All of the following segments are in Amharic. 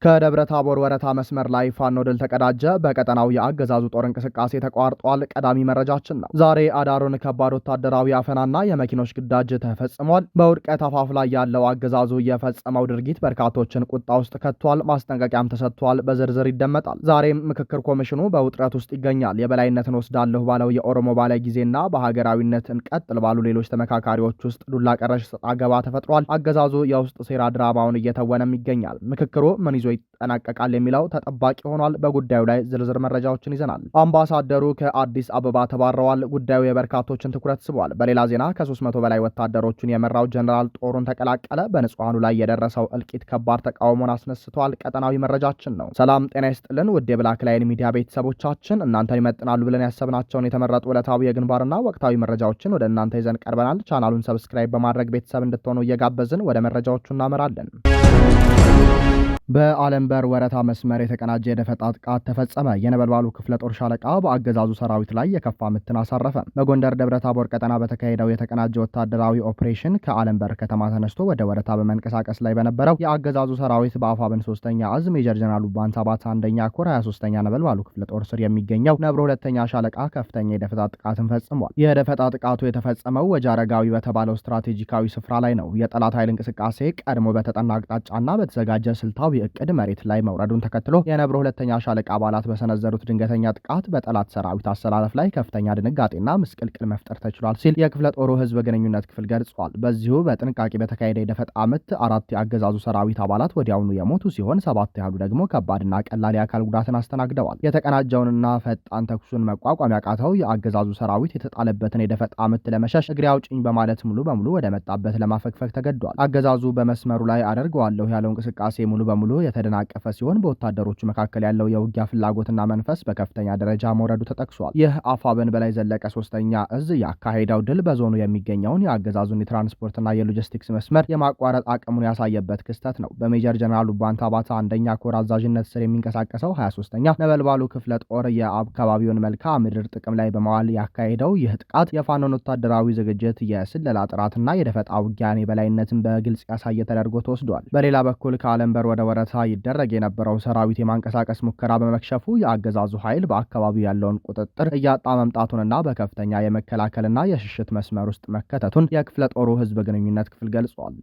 ከደብረ ታቦር ወረታ መስመር ላይ ፋኖ ድል ተቀዳጀ። በቀጠናው የአገዛዙ ጦር እንቅስቃሴ ተቋርጧል። ቀዳሚ መረጃችን ነው። ዛሬ አዳሩን ከባድ ወታደራዊ አፈናና የመኪኖች ግዳጅ ተፈጽሟል። በውድቀት አፋፍ ላይ ያለው አገዛዙ የፈጸመው ድርጊት በርካቶችን ቁጣ ውስጥ ከቷል። ማስጠንቀቂያም ተሰጥቷል። በዝርዝር ይደመጣል። ዛሬም ምክክር ኮሚሽኑ በውጥረት ውስጥ ይገኛል። የበላይነትን ወስዳለሁ ባለው የኦሮሞ ባለ ጊዜና በሀገራዊነት እንቀጥል ባሉ ሌሎች ተመካካሪዎች ውስጥ ዱላ ቀረሽ ሰጣ ገባ ተፈጥሯል። አገዛዙ የውስጥ ሴራ ድራማውን እየተወነም ይገኛል። ምክክሩ ምን ይዞ ይጠናቀቃል የሚለው ተጠባቂ ሆኗል። በጉዳዩ ላይ ዝርዝር መረጃዎችን ይዘናል። አምባሳደሩ ከአዲስ አበባ ተባረዋል። ጉዳዩ የበርካቶችን ትኩረት ስቧል። በሌላ ዜና ከ300 በላይ ወታደሮቹን የመራው ጀነራል ጦሩን ተቀላቀለ። በንጹሃኑ ላይ የደረሰው እልቂት ከባድ ተቃውሞን አስነስቷል። ቀጠናዊ መረጃችን ነው። ሰላም ጤና ይስጥልን ውድ የብላክ ላይን ሚዲያ ቤተሰቦቻችን፣ እናንተን ይመጥናሉ ብለን ያሰብናቸውን የተመረጡ ዕለታዊ የግንባርና ወቅታዊ መረጃዎችን ወደ እናንተ ይዘን ቀርበናል። ቻናሉን ሰብስክራይብ በማድረግ ቤተሰብ እንድትሆኑ እየጋበዝን ወደ መረጃዎቹ እናመራለን። በአለም በር ወረታ መስመር የተቀናጀ የደፈጣ ጥቃት ተፈጸመ። የነበልባሉ ክፍለ ጦር ሻለቃ በአገዛዙ ሰራዊት ላይ የከፋ ምትን አሳረፈ። በጎንደር ደብረ ታቦር ቀጠና በተካሄደው የተቀናጀ ወታደራዊ ኦፕሬሽን ከአለም በር ከተማ ተነስቶ ወደ ወረታ በመንቀሳቀስ ላይ በነበረው የአገዛዙ ሰራዊት በአፋብን 3ኛ እዝ ሜጀር ጀነራል ባንሳባት 1ኛ ኮር 23ኛ ነበልባሉ ክፍለ ጦር ስር የሚገኘው ነብሮ 2ኛ ሻለቃ ከፍተኛ የደፈጣ ጥቃትን ፈጽሟል። የደፈጣ ጥቃቱ የተፈጸመው ወጃረጋዊ በተባለው ስትራቴጂካዊ ስፍራ ላይ ነው። የጠላት ኃይል እንቅስቃሴ ቀድሞ በተጠና አቅጣጫና በተዘጋጀ ስልታዊ እቅድ መሬት ላይ መውረዱን ተከትሎ የነብሮ 2ኛ ሻለቃ አባላት በሰነዘሩት ድንገተኛ ጥቃት በጠላት ሰራዊት አሰላለፍ ላይ ከፍተኛ ድንጋጤና ምስቅልቅል መፍጠር ተችሏል ሲል የክፍለ ጦሩ ህዝብ ግንኙነት ክፍል ገልጿል። በዚሁ በጥንቃቄ በተካሄደ የደፈጣ ምት 4 የአገዛዙ ሰራዊት አባላት ወዲያውኑ የሞቱ ሲሆን 7 ያህሉ ደግሞ ከባድና ቀላል የአካል ጉዳትን አስተናግደዋል። የተቀናጀውንና ፈጣን ተኩሱን መቋቋም ያቃተው የአገዛዙ ሰራዊት የተጣለበትን የደፈጣ ምት ለመሸሽ እግሬ አውጭኝ በማለት ሙሉ በሙሉ ወደ መጣበት ለማፈግፈግ ተገዷል። አገዛዙ በመስመሩ ላይ አደርገዋለሁ ያለው እንቅስቃሴ ሙሉ በሙሉ የተደናቀፈ ሲሆን በወታደሮቹ መካከል ያለው የውጊያ ፍላጎትና መንፈስ በከፍተኛ ደረጃ መውረዱ ተጠቅሷል። ይህ አፋብን በላይ ዘለቀ 3ኛ እዝ ያካሄደው ድል በዞኑ የሚገኘውን የአገዛዙን የትራንስፖርትና የሎጂስቲክስ መስመር የማቋረጥ አቅሙን ያሳየበት ክስተት ነው። በሜጀር ጀነራል ባንታባታ 1ኛ ኮር አዛዥነት ስር የሚንቀሳቀሰው 23ኛ ነበልባሉ ክፍለ ጦር የአካባቢውን መልክዓ ምድር ጥቅም ላይ በመዋል ያካሄደው ይህ ጥቃት የፋኖን ወታደራዊ ዝግጅት፣ የስለላ ጥራትና የደፈጣ ውጊያን የበላይነትን በግልጽ ያሳየ ተደርጎ ተወስዷል። በሌላ በኩል ከአለምበር ወደ ወረታ ይደረግ የነበረው ሰራዊት የማንቀሳቀስ ሙከራ በመክሸፉ የአገዛዙ ኃይል በአካባቢው ያለውን ቁጥጥር እያጣ መምጣቱንና በከፍተኛ የመከላከልና የሽሽት መስመር ውስጥ መከተቱን የክፍለ ጦሩ ህዝብ ግንኙነት ክፍል ገልጿል።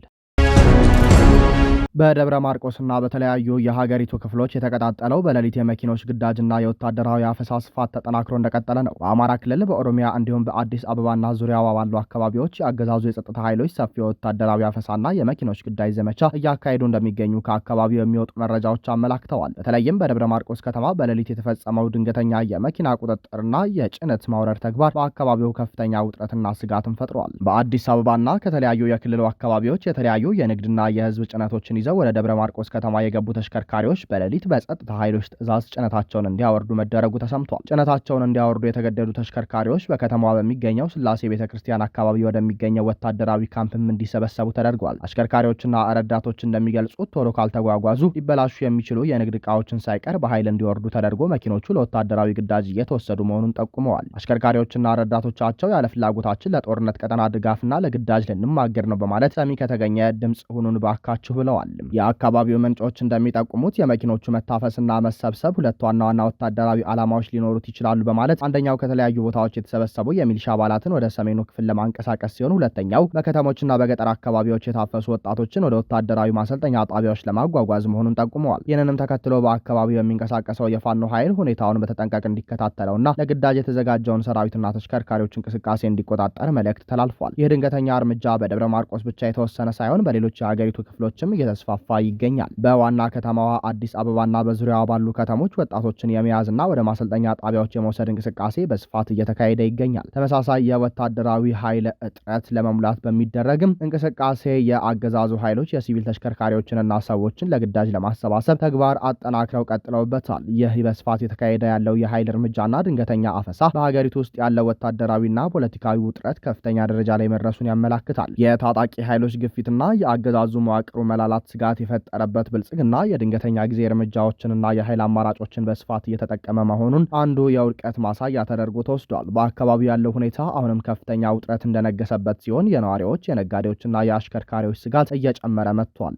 በደብረ ማርቆስና በተለያዩ የሀገሪቱ ክፍሎች የተቀጣጠለው በሌሊት የመኪኖች ግዳጅና የወታደራዊ አፈሳ ስፋት ተጠናክሮ እንደቀጠለ ነው። በአማራ ክልል፣ በኦሮሚያ እንዲሁም በአዲስ አበባና ዙሪያዋ ባሉ አካባቢዎች የአገዛዙ የጸጥታ ኃይሎች ሰፊ የወታደራዊ አፈሳና የመኪኖች ግዳጅ ዘመቻ እያካሄዱ እንደሚገኙ ከአካባቢው የሚወጡ መረጃዎች አመላክተዋል። በተለይም በደብረ ማርቆስ ከተማ በሌሊት የተፈጸመው ድንገተኛ የመኪና ቁጥጥርና የጭነት ማውረድ ተግባር በአካባቢው ከፍተኛ ውጥረትና ስጋትን ፈጥሯል። በአዲስ አበባና ከተለያዩ የክልሉ አካባቢዎች የተለያዩ የንግድና የህዝብ ጭነቶችን ይዘው ወደ ደብረ ማርቆስ ከተማ የገቡ ተሽከርካሪዎች በሌሊት በጸጥታ ኃይሎች ትዕዛዝ ጭነታቸውን እንዲያወርዱ መደረጉ ተሰምቷል። ጭነታቸውን እንዲያወርዱ የተገደዱ ተሽከርካሪዎች በከተማዋ በሚገኘው ስላሴ ቤተክርስቲያን አካባቢ ወደሚገኘው ወታደራዊ ካምፕም እንዲሰበሰቡ ተደርጓል። አሽከርካሪዎችና ረዳቶች እንደሚገልጹት ቶሎ ካልተጓጓዙ ሊበላሹ የሚችሉ የንግድ ዕቃዎችን ሳይቀር በኃይል እንዲወርዱ ተደርጎ መኪኖቹ ለወታደራዊ ግዳጅ እየተወሰዱ መሆኑን ጠቁመዋል። አሽከርካሪዎችና ረዳቶቻቸው ያለ ፍላጎታችን ለጦርነት ቀጠና ድጋፍና ለግዳጅ ልንማገር ነው በማለት ሰሚ ከተገኘ ድምፅ ሁኑን ባካችሁ ብለዋል። የአካባቢው ምንጮች እንደሚጠቁሙት የመኪኖቹ መታፈስና መሰብሰብ ሁለት ዋና ወታደራዊ ዓላማዎች ሊኖሩት ይችላሉ በማለት አንደኛው ከተለያዩ ቦታዎች የተሰበሰቡ የሚሊሻ አባላትን ወደ ሰሜኑ ክፍል ለማንቀሳቀስ ሲሆን፣ ሁለተኛው በከተሞችና በገጠር አካባቢዎች የታፈሱ ወጣቶችን ወደ ወታደራዊ ማሰልጠኛ ጣቢያዎች ለማጓጓዝ መሆኑን ጠቁመዋል። ይህንንም ተከትሎ በአካባቢው የሚንቀሳቀሰው የፋኖ ኃይል ሁኔታውን በተጠንቀቅ እንዲከታተለውና ለግዳጅ የተዘጋጀውን ሰራዊትና ተሽከርካሪዎች እንቅስቃሴ እንዲቆጣጠር መልእክት ተላልፏል። ይህ ድንገተኛ እርምጃ በደብረ ማርቆስ ብቻ የተወሰነ ሳይሆን በሌሎች የሀገሪቱ ክፍሎችም እየተስፋፋ ይገኛል። በዋና ከተማዋ አዲስ አበባና በዙሪያዋ ባሉ ከተሞች ወጣቶችን የመያዝና ወደ ማሰልጠኛ ጣቢያዎች የመውሰድ እንቅስቃሴ በስፋት እየተካሄደ ይገኛል። ተመሳሳይ የወታደራዊ ኃይል እጥረት ለመሙላት በሚደረግም እንቅስቃሴ የአገዛዙ ኃይሎች የሲቪል ተሽከርካሪዎችንና ሰዎችን ለግዳጅ ለማሰባሰብ ተግባር አጠናክረው ቀጥለውበታል። ይህ በስፋት የተካሄደ ያለው የኃይል እርምጃና ድንገተኛ አፈሳ በሀገሪቱ ውስጥ ያለው ወታደራዊና ፖለቲካዊ ውጥረት ከፍተኛ ደረጃ ላይ መድረሱን ያመላክታል። የታጣቂ ኃይሎች ግፊትና የአገዛዙ መዋቅሩ መላላት ስጋት የፈጠረበት ብልጽግና የድንገተኛ ጊዜ እርምጃዎችንና የኃይል አማራጮችን በስፋት እየተጠቀመ መሆኑን አንዱ የውድቀት ማሳያ ተደርጎ ተወስዷል። በአካባቢው ያለው ሁኔታ አሁንም ከፍተኛ ውጥረት እንደነገሰበት ሲሆን የነዋሪዎች፣ የነጋዴዎችና የአሽከርካሪዎች ስጋት እየጨመረ መጥቷል።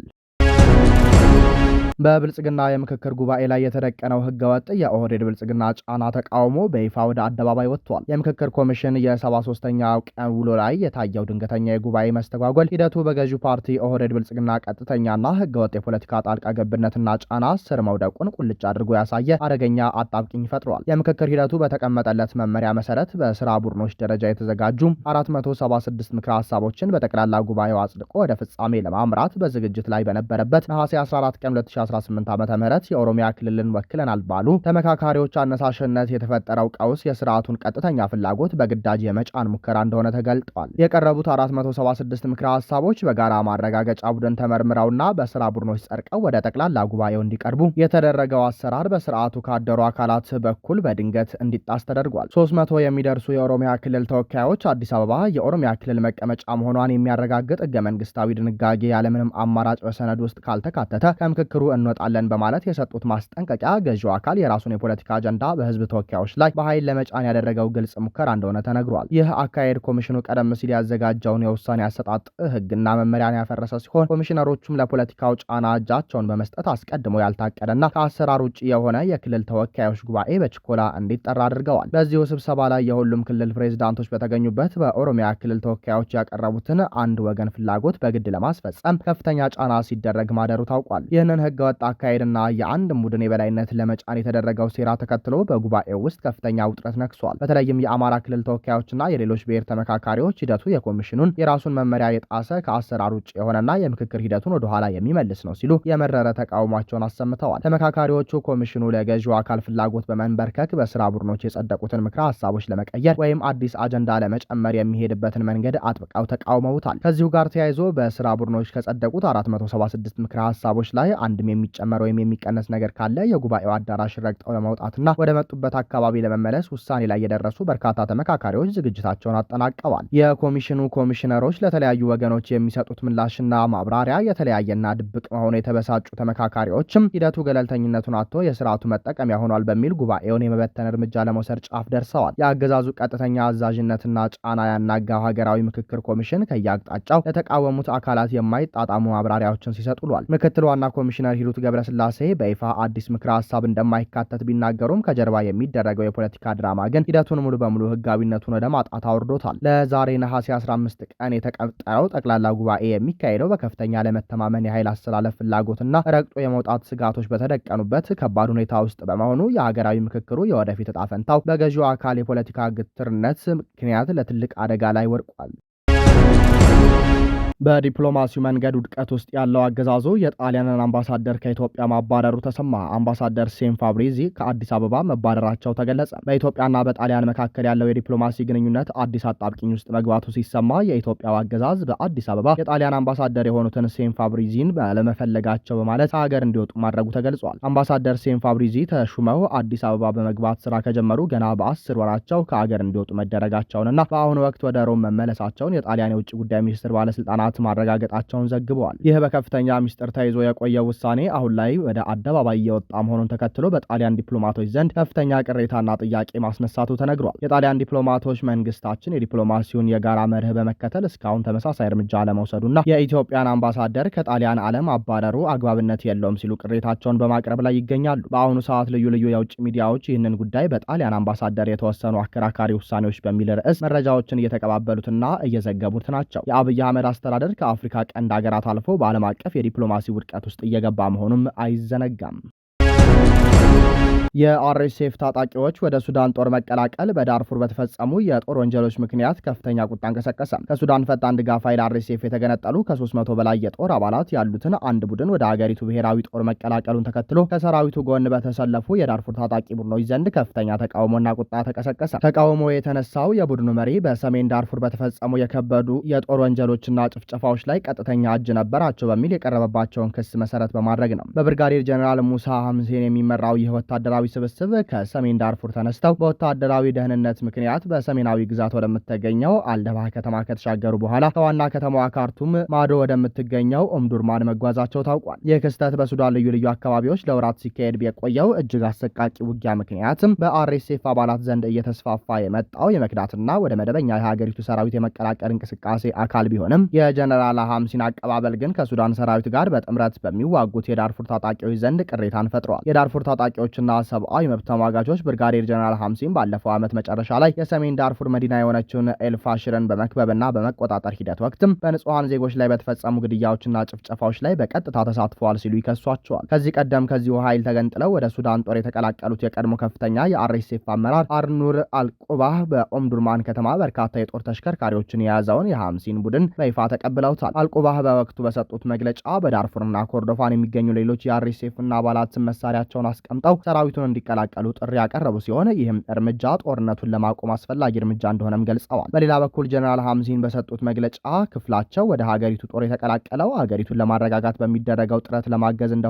በብልጽግና የምክክር ጉባኤ ላይ የተደቀነው ህገወጥ የኦህዴድ ብልጽግና ጫና ተቃውሞ በይፋ ወደ አደባባይ ወጥቷል። የምክክር ኮሚሽን የ73ኛው ቀን ውሎ ላይ የታየው ድንገተኛ የጉባኤ መስተጓጎል ሂደቱ በገዢው ፓርቲ ኦህዴድ ብልጽግና ቀጥተኛና ህገወጥ የፖለቲካ ጣልቃ ገብነትና ጫና ስር መውደቁን ቁልጭ አድርጎ ያሳየ አደገኛ አጣብቂኝ ፈጥሯል። የምክክር ሂደቱ በተቀመጠለት መመሪያ መሰረት በስራ ቡድኖች ደረጃ የተዘጋጁ 476 ምክረ ሀሳቦችን በጠቅላላ ጉባኤው አጽድቆ ወደ ፍጻሜ ለማምራት በዝግጅት ላይ በነበረበት ነሐሴ 14 ቀን 2018 ዓ.ም የኦሮሚያ ክልልን ወክለናል ባሉ ተመካካሪዎች አነሳሽነት የተፈጠረው ቀውስ የስርዓቱን ቀጥተኛ ፍላጎት በግዳጅ የመጫን ሙከራ እንደሆነ ተገልጧል። የቀረቡት 476 ምክረ ሀሳቦች በጋራ ማረጋገጫ ቡድን ተመርምረውና በስራ ቡድኖች ጸድቀው ወደ ጠቅላላ ጉባኤው እንዲቀርቡ የተደረገው አሰራር በስርዓቱ ካደሩ አካላት በኩል በድንገት እንዲጣስ ተደርጓል። 300 የሚደርሱ የኦሮሚያ ክልል ተወካዮች አዲስ አበባ የኦሮሚያ ክልል መቀመጫ መሆኗን የሚያረጋግጥ ህገ መንግስታዊ ድንጋጌ ያለምንም አማራጭ በሰነድ ውስጥ ካልተካተተ ከምክክሩ እንወጣለን በማለት የሰጡት ማስጠንቀቂያ ገዢው አካል የራሱን የፖለቲካ አጀንዳ በህዝብ ተወካዮች ላይ በኃይል ለመጫን ያደረገው ግልጽ ሙከራ እንደሆነ ተነግሯል። ይህ አካሄድ ኮሚሽኑ ቀደም ሲል ያዘጋጀውን የውሳኔ አሰጣጥ ህግና መመሪያን ያፈረሰ ሲሆን ኮሚሽነሮቹም ለፖለቲካው ጫና እጃቸውን በመስጠት አስቀድሞ ያልታቀደና ከአሰራር ውጭ የሆነ የክልል ተወካዮች ጉባኤ በችኮላ እንዲጠራ አድርገዋል። በዚሁ ስብሰባ ላይ የሁሉም ክልል ፕሬዝዳንቶች በተገኙበት በኦሮሚያ ክልል ተወካዮች ያቀረቡትን አንድ ወገን ፍላጎት በግድ ለማስፈጸም ከፍተኛ ጫና ሲደረግ ማደሩ ታውቋል። ይህንን ህገወጥ አካሄድና የአንድ ቡድን የበላይነት ለመጫን የተደረገው ሴራ ተከትሎ በጉባኤው ውስጥ ከፍተኛ ውጥረት ነግሷል። በተለይም የአማራ ክልል ተወካዮችና የሌሎች ብሔር ተመካካሪዎች ሂደቱ የኮሚሽኑን የራሱን መመሪያ የጣሰ ከአሰራር ውጭ የሆነና የምክክር ሂደቱን ወደኋላ የሚመልስ ነው ሲሉ የመረረ ተቃውሟቸውን አሰምተዋል። ተመካካሪዎቹ ኮሚሽኑ ለገዢው አካል ፍላጎት በመንበርከክ በስራ ቡድኖች የጸደቁትን ምክረ ሀሳቦች ለመቀየር ወይም አዲስ አጀንዳ ለመጨመር የሚሄድበትን መንገድ አጥብቀው ተቃውመውታል። ከዚሁ ጋር ተያይዞ በስራ ቡድኖች ከጸደቁት 476 ምክረ ሀሳቦች ላይ አንድም የሚጨመር ወይም የሚቀነስ ነገር ካለ የጉባኤው አዳራሽ ረግጠው ለመውጣትና ወደ መጡበት አካባቢ ለመመለስ ውሳኔ ላይ የደረሱ በርካታ ተመካካሪዎች ዝግጅታቸውን አጠናቀዋል። የኮሚሽኑ ኮሚሽነሮች ለተለያዩ ወገኖች የሚሰጡት ምላሽና ማብራሪያ የተለያየና ድብቅ መሆኑ የተበሳጩ ተመካካሪዎችም ሂደቱ ገለልተኝነቱን አጥቶ የስርዓቱ መጠቀሚያ ሆኗል በሚል ጉባኤውን የመበተን እርምጃ ለመውሰድ ጫፍ ደርሰዋል። የአገዛዙ ቀጥተኛ አዛዥነትና ጫና ያናጋው ሀገራዊ ምክክር ኮሚሽን ከየአቅጣጫው ለተቃወሙት አካላት የማይጣጣሙ ማብራሪያዎችን ሲሰጡ ውሏል። ምክትል ዋና ኮሚሽነር ሂሩት ገብረስላሴ በይፋ አዲስ ምክረ ሀሳብ እንደማይካተት ቢናገሩም ከጀርባ የሚደረገው የፖለቲካ ድራማ ግን ሂደቱን ሙሉ በሙሉ ህጋዊነቱን ወደ ማጣት አውርዶታል። ለዛሬ ነሐሴ 15 ቀን የተቀጠረው ጠቅላላ ጉባኤ የሚካሄደው በከፍተኛ ለመተማመን የኃይል አስተላለፍ ፍላጎትና ረግጦ የመውጣት ስጋቶች በተደቀኑበት ከባድ ሁኔታ ውስጥ በመሆኑ የሀገራዊ ምክክሩ የወደፊት እጣ ፈንታው በገዢው አካል የፖለቲካ ግትርነት ምክንያት ለትልቅ አደጋ ላይ ወድቋል። በዲፕሎማሲው መንገድ ውድቀት ውስጥ ያለው አገዛዙ የጣሊያንን አምባሳደር ከኢትዮጵያ ማባረሩ ተሰማ። አምባሳደር ሴም ፋብሪዚ ከአዲስ አበባ መባረራቸው ተገለጸ። በኢትዮጵያና በጣሊያን መካከል ያለው የዲፕሎማሲ ግንኙነት አዲስ አጣብቂኝ ውስጥ መግባቱ ሲሰማ የኢትዮጵያው አገዛዝ በአዲስ አበባ የጣሊያን አምባሳደር የሆኑትን ሴም ፋብሪዚን ባለመፈለጋቸው በማለት ከሀገር እንዲወጡ ማድረጉ ተገልጿል። አምባሳደር ሴም ፋብሪዚ ተሹመው አዲስ አበባ በመግባት ስራ ከጀመሩ ገና በ10 ወራቸው ከሀገር እንዲወጡ መደረጋቸውንና በአሁኑ ወቅት ወደ ሮም መመለሳቸውን የጣሊያን የውጭ ጉዳይ ሚኒስትር ባለስልጣናት ማረጋገጣቸውን ዘግበዋል። ይህ በከፍተኛ ሚስጥር ተይዞ የቆየ ውሳኔ አሁን ላይ ወደ አደባባይ እየወጣ መሆኑን ተከትሎ በጣሊያን ዲፕሎማቶች ዘንድ ከፍተኛ ቅሬታና ጥያቄ ማስነሳቱ ተነግሯል። የጣሊያን ዲፕሎማቶች መንግስታችን የዲፕሎማሲውን የጋራ መርህ በመከተል እስካሁን ተመሳሳይ እርምጃ ለመውሰዱና የኢትዮጵያን አምባሳደር ከጣሊያን ዓለም አባረሩ አግባብነት የለውም ሲሉ ቅሬታቸውን በማቅረብ ላይ ይገኛሉ። በአሁኑ ሰዓት ልዩ ልዩ የውጭ ሚዲያዎች ይህንን ጉዳይ በጣሊያን አምባሳደር የተወሰኑ አከራካሪ ውሳኔዎች በሚል ርዕስ መረጃዎችን እየተቀባበሉትና እየዘገቡት ናቸው። የአብይ አህመድ አስተዳደር ከአፍሪካ ቀንድ ሀገራት አልፎ በዓለም አቀፍ የዲፕሎማሲ ውድቀት ውስጥ እየገባ መሆኑም አይዘነጋም። የአርኤስኤፍ ታጣቂዎች ወደ ሱዳን ጦር መቀላቀል በዳርፉር በተፈጸሙ የጦር ወንጀሎች ምክንያት ከፍተኛ ቁጣ እንቀሰቀሰ። ከሱዳን ፈጣን ድጋፍ ኃይል አርኤስኤፍ የተገነጠሉ ከ300 በላይ የጦር አባላት ያሉትን አንድ ቡድን ወደ አገሪቱ ብሔራዊ ጦር መቀላቀሉን ተከትሎ ከሰራዊቱ ጎን በተሰለፉ የዳርፉር ታጣቂ ቡድኖች ዘንድ ከፍተኛ ተቃውሞና ቁጣ ተቀሰቀሰ። ተቃውሞ የተነሳው የቡድኑ መሪ በሰሜን ዳርፉር በተፈጸሙ የከበዱ የጦር ወንጀሎችና ጭፍጨፋዎች ላይ ቀጥተኛ እጅ ነበራቸው በሚል የቀረበባቸውን ክስ መሰረት በማድረግ ነው። በብርጋዴር ጀኔራል ሙሳ ሐምሴን የሚመራው ይህ ወታደራዊ ስብስብ ከሰሜን ዳርፉር ተነስተው በወታደራዊ ደህንነት ምክንያት በሰሜናዊ ግዛት ወደምትገኘው አልደባህ ከተማ ከተሻገሩ በኋላ ከዋና ከተማዋ ካርቱም ማዶ ወደምትገኘው ኦምዱርማን መጓዛቸው ታውቋል። ይህ ክስተት በሱዳን ልዩ ልዩ አካባቢዎች ለወራት ሲካሄድ የቆየው እጅግ አሰቃቂ ውጊያ ምክንያትም በአርኤስኤፍ አባላት ዘንድ እየተስፋፋ የመጣው የመክዳትና ወደ መደበኛ የሀገሪቱ ሰራዊት የመቀላቀል እንቅስቃሴ አካል ቢሆንም የጀነራል ሐምሲን አቀባበል ግን ከሱዳን ሰራዊት ጋር በጥምረት በሚዋጉት የዳርፉር ታጣቂዎች ዘንድ ቅሬታን ፈጥሯል። የዳርፉር ታጣቂዎችና ሰብአዊ መብት ተሟጋቾች ብርጋዴር ጀነራል ሐምሲን ባለፈው ዓመት መጨረሻ ላይ የሰሜን ዳርፉር መዲና የሆነችውን ኤልፋሽርን በመክበብና በመቆጣጠር ሂደት ወቅትም በንጹሃን ዜጎች ላይ በተፈጸሙ ግድያዎችና ጭፍጨፋዎች ላይ በቀጥታ ተሳትፈዋል ሲሉ ይከሷቸዋል። ከዚህ ቀደም ከዚሁ ኃይል ተገንጥለው ወደ ሱዳን ጦር የተቀላቀሉት የቀድሞ ከፍተኛ የአርኤስኤፍ አመራር አርኑር አልቁባህ በኦምዱርማን ከተማ በርካታ የጦር ተሽከርካሪዎችን የያዘውን የሐምሲን ቡድን በይፋ ተቀብለውታል። አልቁባህ በወቅቱ በሰጡት መግለጫ በዳርፉርና ኮርዶፋን የሚገኙ ሌሎች የአርኤስኤፍና አባላት መሳሪያቸውን አስቀምጠው ሰራዊቱን እንዲቀላቀሉ ጥሪ ያቀረቡ ሲሆን ይህም እርምጃ ጦርነቱን ለማቆም አስፈላጊ እርምጃ እንደሆነም ገልጸዋል። በሌላ በኩል ጀነራል ሐምሲን በሰጡት መግለጫ ክፍላቸው ወደ ሀገሪቱ ጦር የተቀላቀለው ሀገሪቱን ለማረጋጋት በሚደረገው ጥረት ለማገዝ